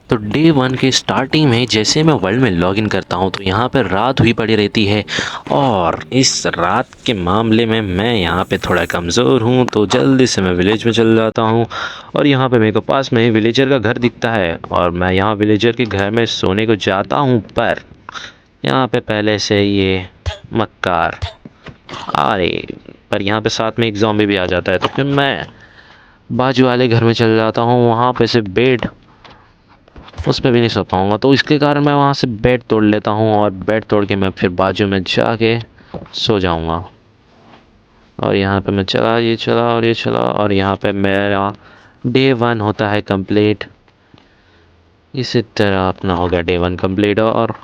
तो डे 1 की स्टार्टिंग में जैसे मैं वर्ल्ड में लॉगिन करता हूँ तो यहाँ पर रात हुई पड़ी रहती है। और इस रात के मामले में मैं यहाँ पे थोड़ा कमज़ोर हूँ, तो जल्दी से मैं विलेज में चल जाता हूँ। और यहाँ पे मेरे को पास में ही विलेजर का घर दिखता है और मैं यहाँ विलेजर के घर में सोने को जाता हूँ। पर यहाँ पे पहले से ये मक्कार, अरे, पर यहाँ पे साथ में एक ज़ॉम्बी भी आ जाता है। तो फिर मैं बाजू वाले घर में चल जाता हूँ, वहाँ पे से बेड, उस पे भी नहीं सो पाऊँगा, तो इसके कारण मैं वहाँ से बेड तोड़ लेता हूँ और बेड तोड़ के मैं फिर बाजू में जाके सो जाऊँगा। और यहाँ पे मैं चला, ये चला और ये चला, और यहाँ पे मेरा डे 1 होता है कंप्लीट। इसी तरह अपना हो गया डे 1 कंप्लीट, और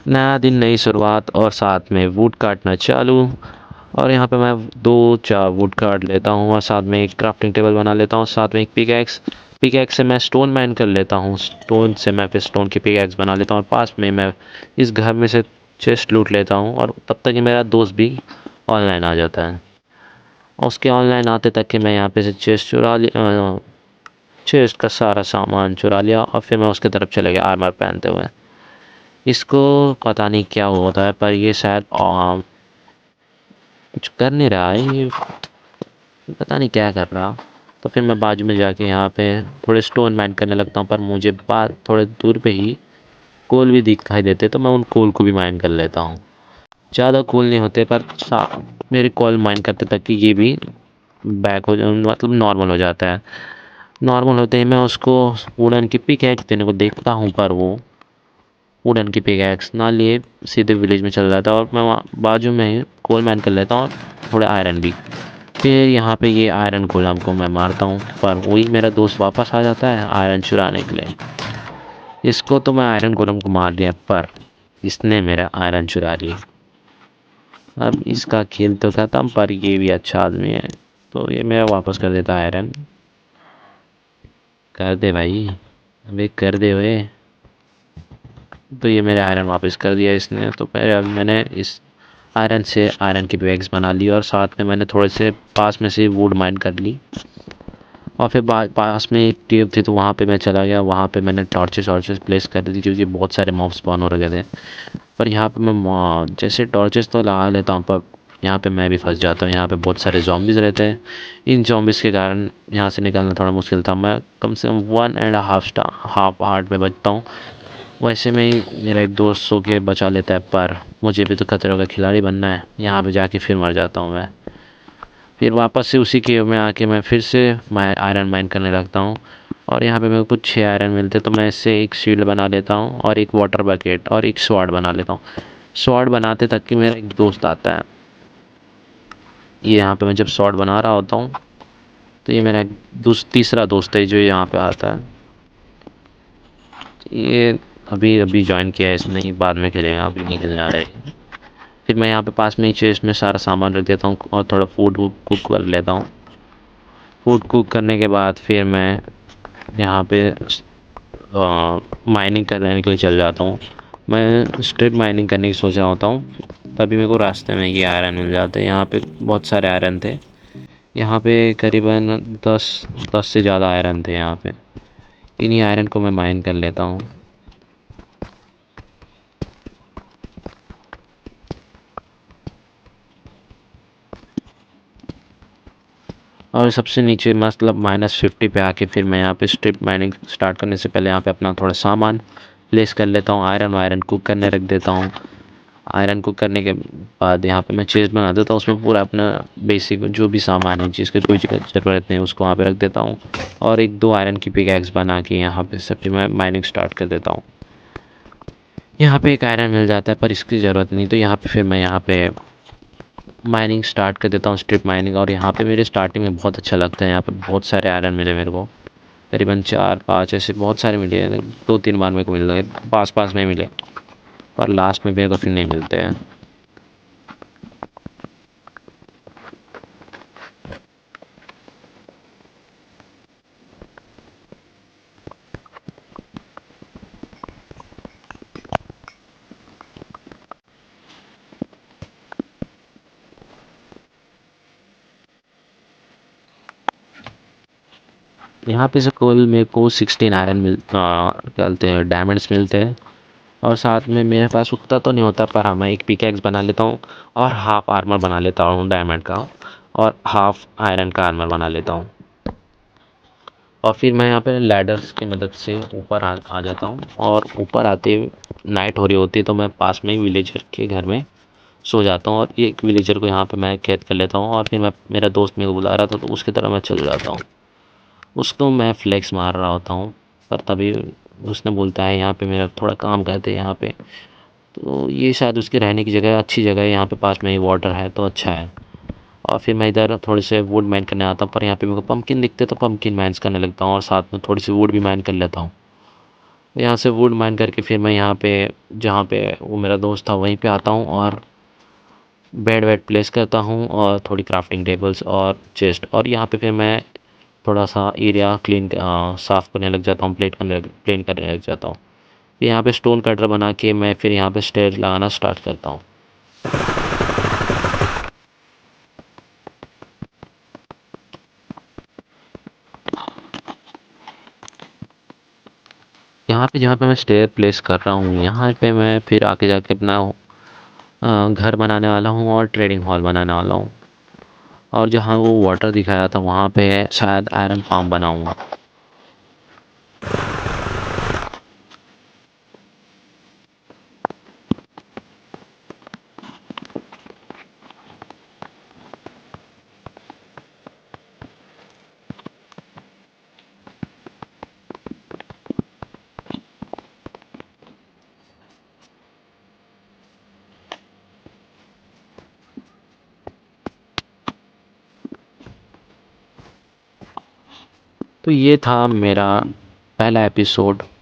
नया दिन, नई शुरुआत, और साथ में वुड काटना चालू। और यहाँ पे मैं 2-4 वुड काट लेता हूँ और साथ में एक क्राफ्टिंग टेबल बना लेता हूँ, साथ में एक पिकैक्स। पिकैक्स से मैं स्टोन माइन कर लेता हूँ, स्टोन से मैं फिर स्टोन की पिकैक्स बना लेता हूँ, और पास में मैं इस घर में से चेस्ट लूट लेता हूँ। और तब तक कि मेरा दोस्त भी ऑनलाइन आ जाता है, और उसके ऑनलाइन आते तक कि मैं यहाँ पे से चेस्ट चुरा लिया, चेस्ट का सारा सामान चुरा लिया, और फिर मैं उसकी तरफ चले गया आर्मर पहनते हुए। इसको पता नहीं क्या होता है, पर ये शायद कुछ कर नहीं रहा है, ये पता नहीं क्या कर रहा। तो फिर मैं बाजू में जाके यहाँ पे थोड़े स्टोन माइन करने लगता हूँ, पर मुझे बात थोड़े दूर पे ही कोल भी दिखाई देते, तो मैं उन कोल को भी माइन कर लेता हूँ। ज़्यादा कोल नहीं होते, पर मेरे कोल माइन करते तक कि ये भी बैक हो मतलब नॉर्मल हो जाता है। नॉर्मल होते ही मैं उसको वुडन की पिकैक्स देने को देखता हूँ, पर वो वुडन की पिकैक्स ना लिए सीधे विलेज में चल जाता है, और मैं वहाँ बाजू में ही कोल माइन कर लेता हूँ और थोड़े आयरन भी। फिर यहाँ पे ये आयरन गोलम को मैं मारता हूँ, पर वही मेरा दोस्त वापस आ जाता है आयरन चुराने के लिए। इसको तो मैं आयरन गोलम को मार दिया, पर इसने मेरा आयरन चुरा लिया। अब इसका खेल तो खत्म, पर ये भी अच्छा आदमी है, तो ये मेरा वापस कर देता आयरन। कर दे भाई, अबे कर दे वे। तो ये मेरे आयरन वापस कर दिया इसने। तो पहले अब मैंने इस आयरन से आयरन की बैग्स बना ली, और साथ में मैंने थोड़े से पास में से वुड माइन कर ली। और फिर पास में एक ट्यूब थी, तो वहाँ पे मैं चला गया, वहाँ पे मैंने टॉर्चेस वॉर्चेस प्लेस कर दी, क्योंकि बहुत सारे मॉब स्पॉन हो रखे थे। पर यहाँ पे मैं जैसे टॉर्चेस तो लगा लेता हूँ, पर यहाँ पे मैं भी फंस जाता हूँ। यहाँ पे बहुत सारे zombies रहते हैं, इन zombies के कारण यहाँ से निकलना थोड़ा मुश्किल था। मैं कम से कम 1.5 हाफ हार्ट में बचता हूँ। वैसे में ही मेरा एक दोस्त सो के बचा लेता है, पर मुझे भी तो खतरों का खिलाड़ी बनना है। यहाँ पे जाके फिर मर जाता हूँ मैं। फिर वापस से उसी केव में आके मैं फिर से आयरन माइन करने लगता हूँ। और यहाँ पे मेरे को कुछ 6 आयरन मिलते, तो मैं इससे एक शील्ड बना लेता हूँ और एक वाटर बकेट और एक स्वॉर्ड बना लेता हूँ। स्वॉर्ड बनाते तक कि मेरा एक दोस्त आता है। ये यहाँ पे मैं जब स्वॉर्ड बना रहा होता हूँ, तो ये मेरा तीसरा दोस्त है जो यहाँ पे आता है। ये अभी अभी ज्वाइन किया है इसने, बाद में खेलेगा, अभी नहीं खेलने आ रहा है। फिर मैं यहाँ पे पास में ही चेस्ट में सारा सामान रख देता हूँ और थोड़ा फूड कुक कर लेता हूँ। फूड कुक करने के बाद फिर मैं यहाँ पे माइनिंग करने के लिए चल जाता हूँ। मैं स्ट्रिप माइनिंग करने की सोच रहा होता हूँ, तभी मेरे को रास्ते में ये आयरन मिल जाते हैं। यहाँ पे बहुत सारे आयरन थे, यहाँ पे करीबन 10 से ज़्यादा आयरन थे यहाँ पे। इन्हीं आयरन को मैं माइन कर लेता हूँ। और सबसे नीचे मतलब -50 पे आके फिर मैं यहाँ पे स्ट्रिप माइनिंग स्टार्ट करने से पहले यहाँ पे अपना थोड़ा सामान प्लेस कर लेता हूँ। आयरन वायरन कुक करने रख देता हूँ। आयरन कुक करने के बाद यहाँ पे मैं चेस्ट बना देता हूँ, उसमें पूरा अपना बेसिक जो भी सामान है जिसकी कोई ज़रूरत नहीं उसको वहाँ पे रख देता हूँ। और 1-2 आयरन की पिकैक्स बना के यहाँ पे सब फिर मैं माइनिंग स्टार्ट कर देता हूँ। यहाँ पे एक आयरन मिल जाता है, पर इसकी ज़रूरत नहीं, तो यहाँ पे फिर मैं यहाँ पे माइनिंग स्टार्ट कर देता हूँ, स्ट्रिप माइनिंग। और यहाँ पे मेरे स्टार्टिंग में बहुत अच्छा लगता है, यहाँ पे बहुत सारे आयरन मिले मेरे को, करीबन 4-5 ऐसे बहुत सारे मिले। 2-3 बार मेरे को मिल गए, पास पास में मिले, पर लास्ट में मेरे को फिर नहीं मिलते हैं। यहाँ पे से कुल मेरे को 16 आयरन क्या बोलते हैं डायमंड्स मिलते हैं। और साथ में मेरे पास उतना तो नहीं होता, पर हाँ मैं एक पिकैक्स बना लेता हूँ और हाफ आर्मर बना लेता हूँ डायमंड का, और हाफ आयरन का आर्मर बना लेता हूँ। और फिर मैं यहाँ पे लैडर्स की मदद से ऊपर आ जाता हूँ, और ऊपर आते नाइट हो रही होती है तो मैं पास में ही विलेजर के घर में सो जाता हूँ, और एक विलेजर को यहाँ पे मैं कैद कर लेता हूँ, और फिर मैं मेरा दोस्त मेरे को बुला रहा था तो उसकी तरह मैं चल जाता हूँ। उसको मैं फ्लेक्स मार रहा होता हूँ, पर तभी उसने बोलता है यहाँ पे मेरा थोड़ा काम करते हैं यहाँ पे। तो ये शायद उसके रहने की जगह अच्छी जगह है, यहाँ पे पास में ही वाटर है तो अच्छा है। और फिर मैं इधर थोड़े से वुड माइन करने आता हूँ, पर यहाँ पे मेरे को पम्पकिन दिखते तो पम्पकिन माइन्स करने लगता हूँ, और साथ में थोड़ी सी वुड भी माइन कर लेता हूँ। यहाँ से वुड माइन करके फिर मैं यहाँ पे जहाँ पे वो मेरा दोस्त था वहीं पे आता हूँ, और बेड वेड प्लेस करता हूँ, और थोड़ी क्राफ्टिंग टेबल्स और चेस्ट, और यहाँ पे फिर मैं थोड़ा सा एरिया क्लीन साफ़ करने लग जाता हूँ, प्लेन करने लग जाता हूँ। फिर यहाँ पे स्टोन कटर बना के मैं फिर यहाँ पे स्टेयर लगाना स्टार्ट करता हूँ। यहाँ पे जहाँ पे मैं स्टेयर प्लेस कर रहा हूँ यहाँ पे मैं फिर आके जाके अपना घर बनाने वाला हूँ और ट्रेडिंग हॉल बनाने वाला हूँ। और जहाँ वो वाटर दिखाया था वहाँ पे शायद आयरन फार्म बनाऊँगा। तो ये था मेरा पहला एपिसोड